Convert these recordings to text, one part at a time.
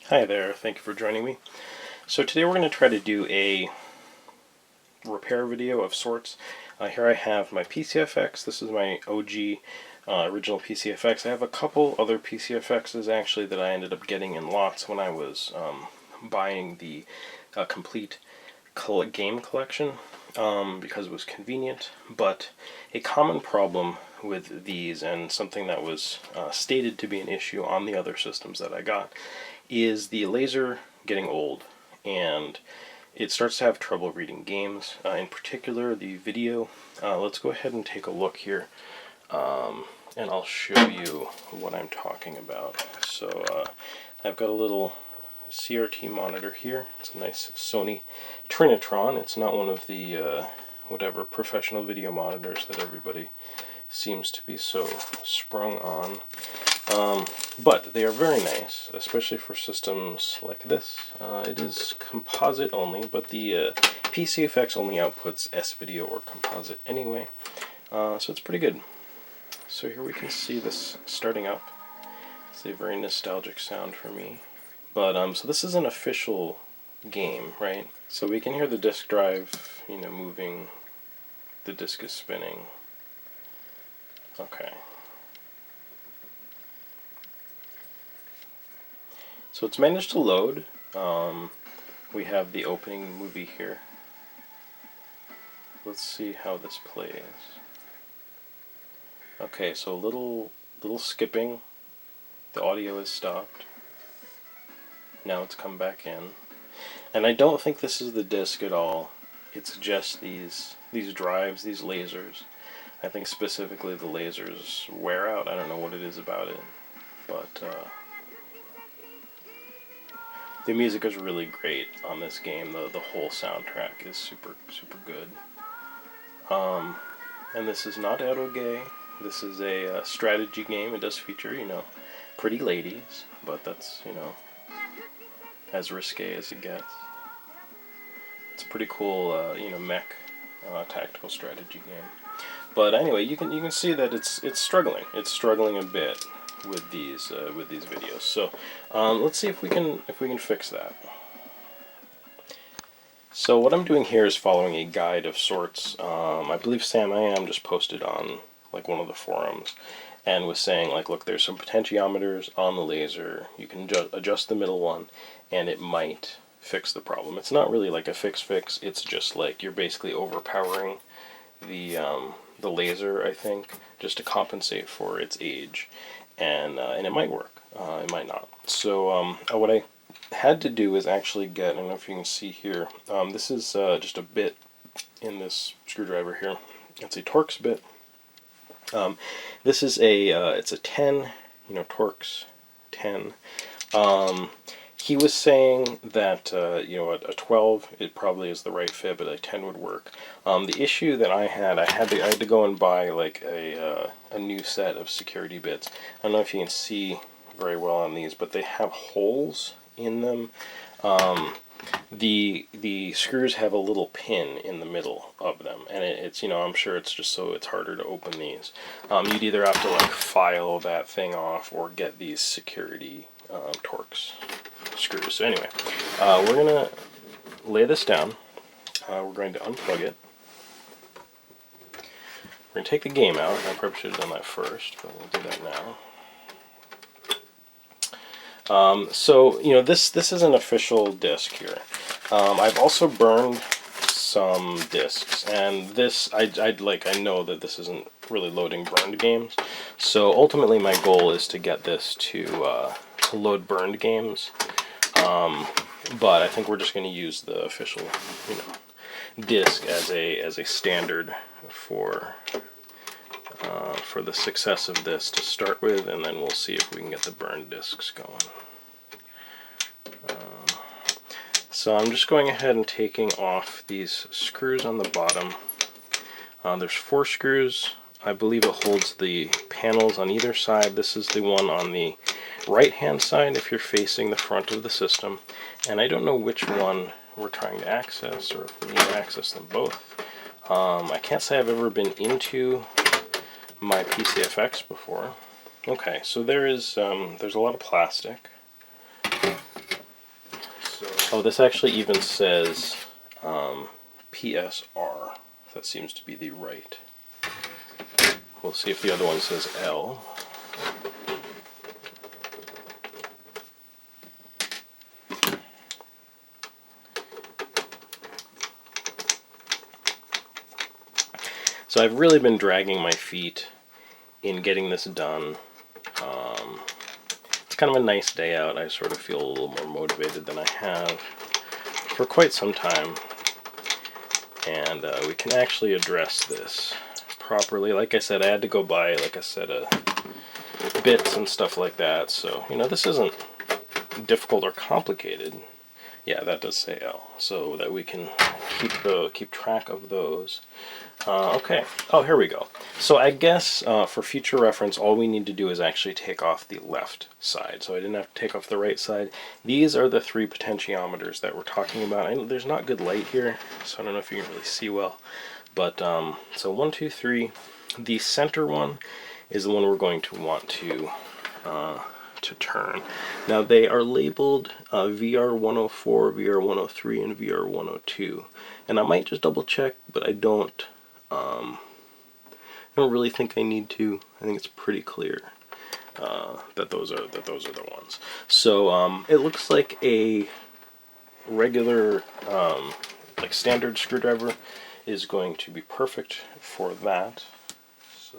Hi there, thank you for joining me. So today we're going to try to do a repair video of sorts. Here I have my PC-FX. This is my OG original PC-FX. I have a couple other PC-FXs actually that I ended up getting in lots when I was buying the complete game collection because it was convenient. But a common problem with these, and something that was stated to be an issue on the other systems that I got, is the laser getting old, and it starts to have trouble reading games, in particular the video. Let's go ahead and take a look here, and I'll show you what I'm talking about. So I've got a little CRT monitor here. It's a nice Sony Trinitron. It's not one of the whatever professional video monitors that everybody seems to be so sprung on. But they are very nice, especially for systems like this. It is composite only, but the PC-FX only outputs S-video or composite anyway, so it's pretty good. So here we can see this starting up. It's a very nostalgic sound for me. But so this is an official game, right? So we can hear the disk drive, moving. The disk is spinning. Okay. So it's managed to load. We have the opening movie here. Let's see how this plays. Okay, so a little skipping. The audio is stopped. Now it's come back in. And I don't think this is the disc at all. It's just these drives, these lasers. I think specifically the lasers wear out. I don't know what it is about it, but the music is really great on this game. The whole soundtrack is super good. And this is not eroge. This is a strategy game. It does feature, pretty ladies, but that's, as risque as it gets. It's a pretty cool, mech tactical strategy game. But anyway, you can see that it's struggling. It's struggling a bit with these videos. So let's see if we can fix that. So what I'm doing here is following a guide of sorts. I believe SamIAm just posted on like one of the forums and was saying, like, look, there's some potentiometers on the laser. You can adjust the middle one, and it might fix the problem. It's not really like a fix. It's just like you're basically overpowering the laser, I think, just to compensate for its age, and it might work. It might not. So what I had to do is actually get, I don't know if you can see here, this is just a bit in this screwdriver here. It's a Torx bit. This is it's a 10, Torx 10. He was saying that, a 12, it probably is the right fit, but a 10 would work. The issue that I had to go and buy like a new set of security bits. I don't know if you can see very well on these, but they have holes in them. The screws have a little pin in the middle of them, and it's I'm sure it's just so it's harder to open these. You'd either have to like file that thing off or get these security Torx screws. So anyway, we're going to lay this down. We're going to unplug it. We're going to take the game out. I probably should have done that first, but we'll do that now. So this is an official disc here. I've also burned some discs, and this I know that this isn't really loading burned games. So ultimately, my goal is to get this to load burned games. But I think we're just going to use the official, disc as a standard for the success of this to start with, and then we'll see if we can get the burned discs going. So I'm just going ahead and taking off these screws on the bottom. There's 4 screws. I believe it holds the panels on either side. This is the one on the right hand side if you're facing the front of the system, and I don't know which one we're trying to access, or if we need to access them both. I can't say I've ever been into my PC-FX before. Okay, so there's a lot of plastic. Oh, this actually even says PSR. That seems to be the right. We'll see if the other one says L. So I've really been dragging my feet in getting this done. It's kind of a nice day out. I sort of feel a little more motivated than I have for quite some time. And we can actually address this properly. Like I said, I had to go buy like a set of bits and stuff like that. So, you know, this isn't difficult or complicated. Yeah, that does say L, so that we can keep track of those. Okay. Oh, here we go. So I guess for future reference, all we need to do is actually take off the left side. So I didn't have to take off the right side. These are the 3 potentiometers that we're talking about. I know there's not good light here, so I don't know if you can really see well. But so 1, 2, 3. The center one is the one we're going to want to turn. Now they are labeled VR104, VR103, and VR102. And I might just double check, but I don't really think I need to. I think it's pretty clear that those are the ones. So it looks like a regular like standard screwdriver is going to be perfect for that. So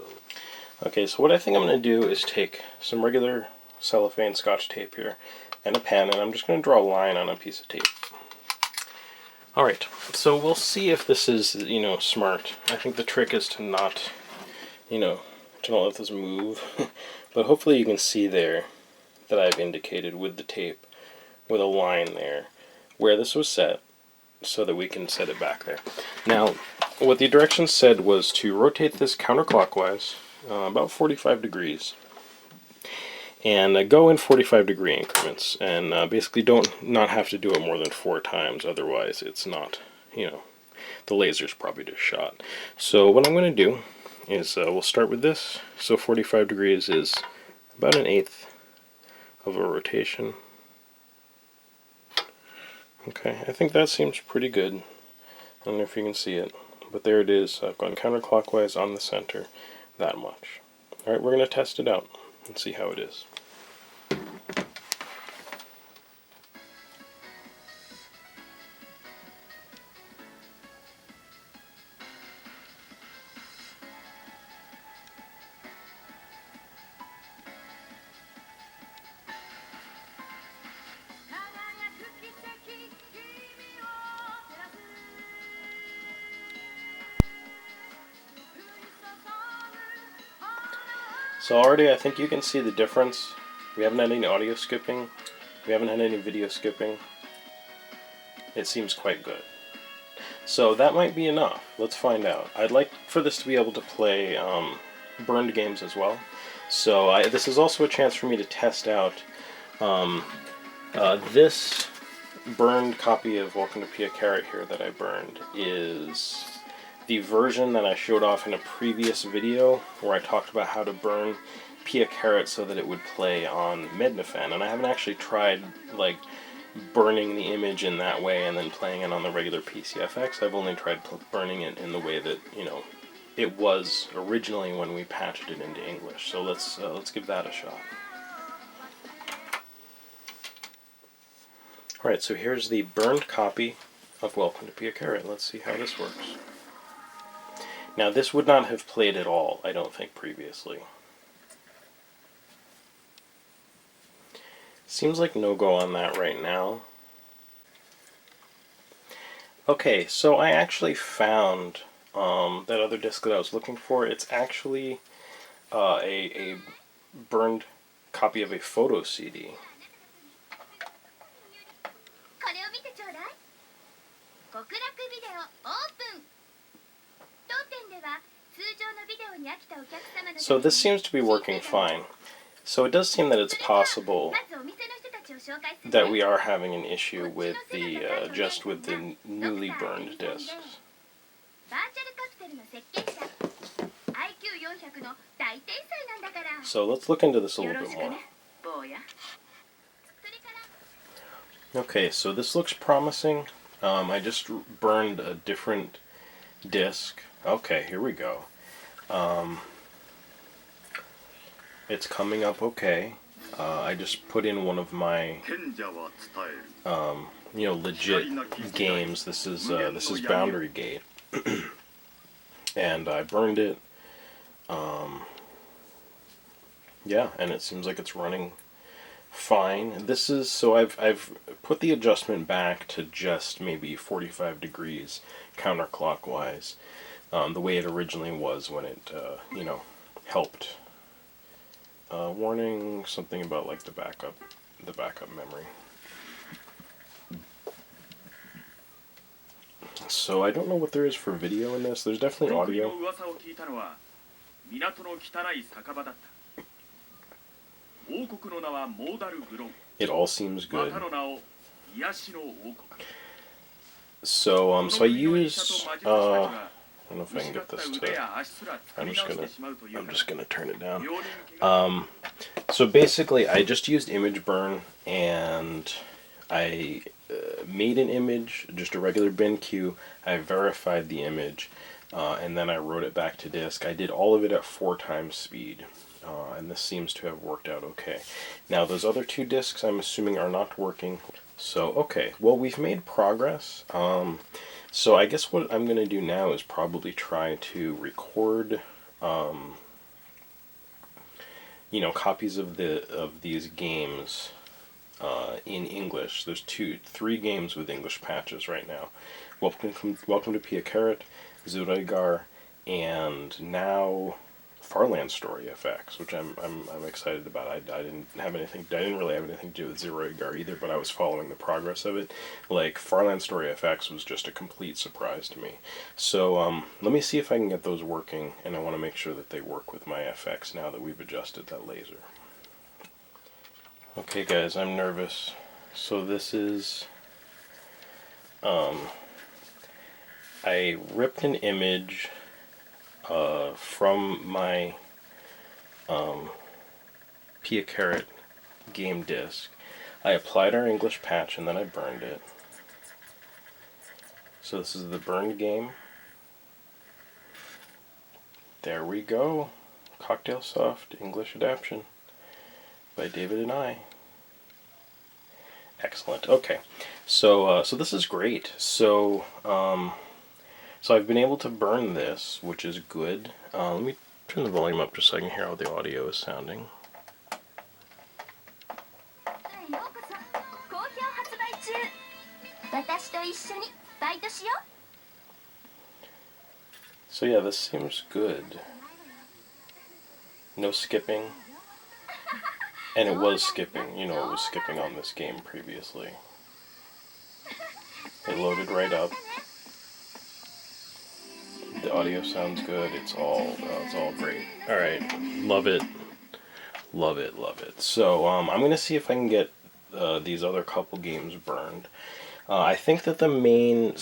okay, so what I think I'm going to do is take some regular cellophane scotch tape here and a pen, and I'm just going to draw a line on a piece of tape. Alright, so we'll see if this is, you know, smart. I think the trick is to not, you know, to not let this move. But hopefully you can see there that I've indicated with the tape, with a line there, where this was set, so that we can set it back there. Now, what the directions said was to rotate this counterclockwise, about 45 degrees. And go in 45-degree increments, and basically not have to do it more than 4 times, otherwise it's not, you know, the laser's probably just shot. So what I'm going to do is we'll start with this. So 45 degrees is about 1/8 of a rotation. Okay, I think that seems pretty good. I don't know if you can see it, but there it is. I've gone counterclockwise on the center that much. Alright, we're going to test it out and see how it is. So already I think you can see the difference. We haven't had any audio skipping. We haven't had any video skipping. It seems quite good. So that might be enough. Let's find out. I'd like for this to be able to play burned games as well. So this is also a chance for me to test out this burned copy of Welcome to Pia Carrot here that I burned is the version that I showed off in a previous video where I talked about how to burn Pia Carrot so that it would play on Mednafen, and I haven't actually tried like burning the image in that way and then playing it on the regular PC-FX. I've only tried burning it in the way that, you know, it was originally when we patched it into English. So let's give that a shot. Alright, so here's the burned copy of Welcome to Pia Carrot. Let's see how this works. Now this would not have played at all, I don't think, previously. Seems like no go on that right now. Okay, so I actually found that other disc that I was looking for. It's actually a burned copy of a photo CD. So this seems to be working fine. So it does seem that it's possible that we are having an issue with the just with the newly burned discs. So let's look into this a little bit more. Okay, so this looks promising. I just burned a different disk. Okay, here we go. It's coming up okay. I just put in one of my, legit games. This is Boundary Gate, and I burned it. Yeah, and it seems like it's running fine. This is so I've put the adjustment back to just maybe 45 degrees counterclockwise, the way it originally was when it helped. Warning, something about like the backup memory. So I don't know what there is for video in this. There's definitely audio. It all seems good. So I used I don't know if I can get this to. I'm just gonna turn it down. So basically, I just used ImgBurn, and I made an image, just a regular BenQ. I verified the image, and then I wrote it back to disk. I did all of it at 4 times speed, and this seems to have worked out okay. Now those other 2 disks, I'm assuming, are not working. So okay, well, we've made progress. So I guess what I'm going to do now is probably try to record, copies of these games in English. There's 3 games with English patches right now. Welcome to Playongo, Zureigar, and now Farland Story FX, which I'm excited about. I didn't really have anything to do with Zureigar either, but I was following the progress of it. Like, Farland Story FX was just a complete surprise to me. So let me see if I can get those working, and I want to make sure that they work with my FX now that we've adjusted that laser. Okay guys, I'm nervous. So this is I ripped an image from my Playongo game disk. I applied our English patch and then I burned it. So this is the burned game. There we go. Cocktail Soft English adaptation by David and I. Excellent. Okay, so this is great. So I've been able to burn this, which is good. Let me turn the volume up just so I can hear how the audio is sounding. So yeah, this seems good. No skipping. And it was skipping, it was skipping on this game previously. It loaded right up. The audio sounds good. It's all great. All right, love it, love it, love it. So I'm gonna see if I can get these other couple games burned. I think that the main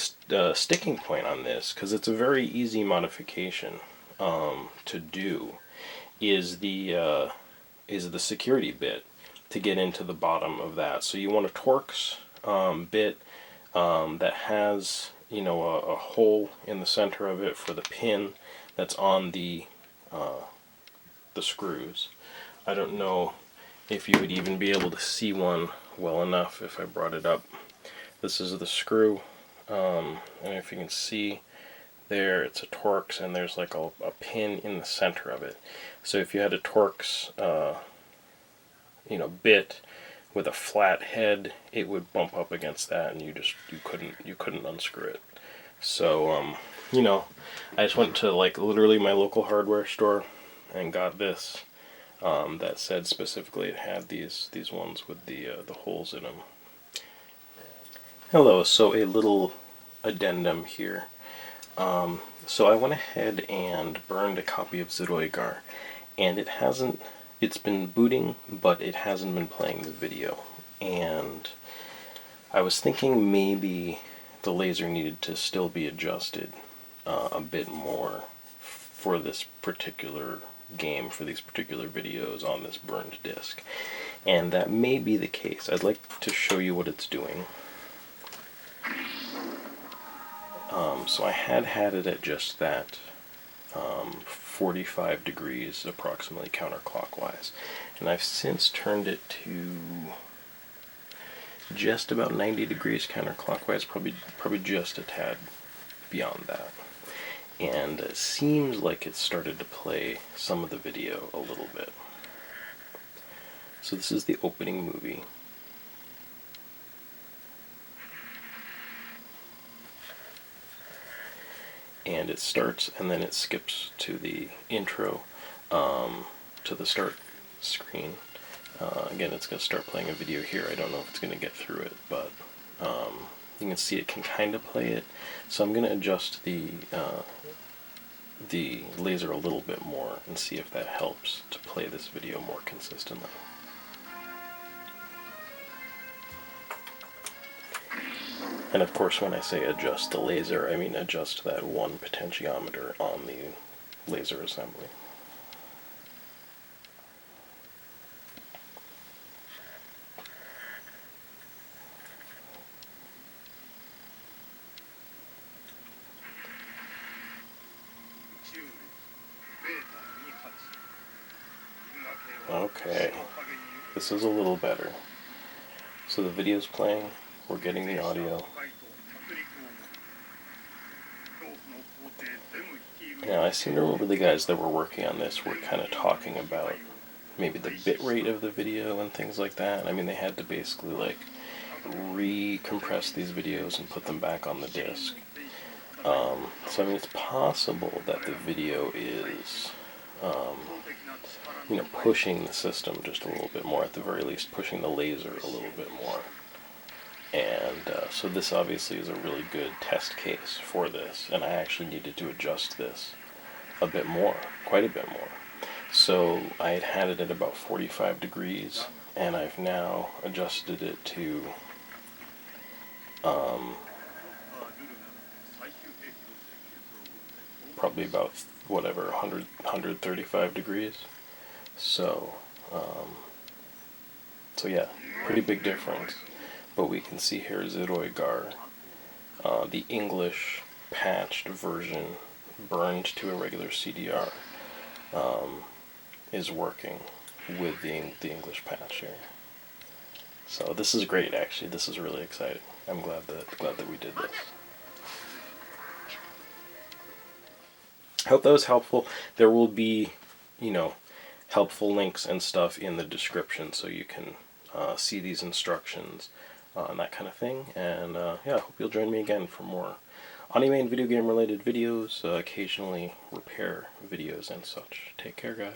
sticking point on this, because it's a very easy modification to do, is the security bit to get into the bottom of that. So you want a Torx bit that has a hole in the center of it for the pin that's on the screws. I don't know if you would even be able to see one well enough if I brought it up. This is the screw, and if you can see there, it's a Torx, and there's like a pin in the center of it. So if you had a Torx bit with a flat head, it would bump up against that, and you couldn't unscrew it. So I just went to like literally my local hardware store and got this that said specifically it had these ones with the holes in them. Hello, so a little addendum here. So I went ahead and burned a copy of Zureigar, and it's been booting, but it hasn't been playing the video. And I was thinking maybe the laser needed to still be adjusted a bit more for this particular game for these particular videos on this burned disk. And that may be the case. I'd like to show you what it's doing. So I had it at just that 45 degrees approximately counterclockwise, and I've since turned it to just about 90 degrees counterclockwise, probably just a tad beyond that. And it seems like it started to play some of the video a little bit. So this is the opening movie. And it starts and then it skips to the intro, to the start screen. Again, it's going to start playing a video here. I don't know if it's going to get through it, but you can see it can kind of play it. So I'm going to adjust the laser a little bit more and see if that helps to play this video more consistently. And of course, when I say adjust the laser, I mean adjust that one potentiometer on the laser assembly. Okay, this is a little better. So the video's playing, we're getting the audio. Now, I seem to remember the guys that were working on this were kind of talking about maybe the bit rate of the video and things like that. I mean, they had to basically like re-compress these videos and put them back on the disk. So I mean, it's possible that the video is you know, pushing the system just a little bit more, at the very least pushing the laser a little bit more. And so this obviously is a really good test case for this, and I actually needed to adjust this a bit more, quite a bit more. So I had it at about 45 degrees, and I've now adjusted it to probably about, whatever, 135 degrees. So, so yeah, pretty big difference. But we can see here Zeroigar, the English patched version burned to a regular CDR, is working with the English patch here. So this is great, actually. This is really exciting. I'm glad that we did this. I hope that was helpful. There will be, you know, helpful links and stuff in the description so you can see these instructions and that kind of thing. And yeah, I hope you'll join me again for more anime and video game related videos, occasionally repair videos and such. Take care, guys.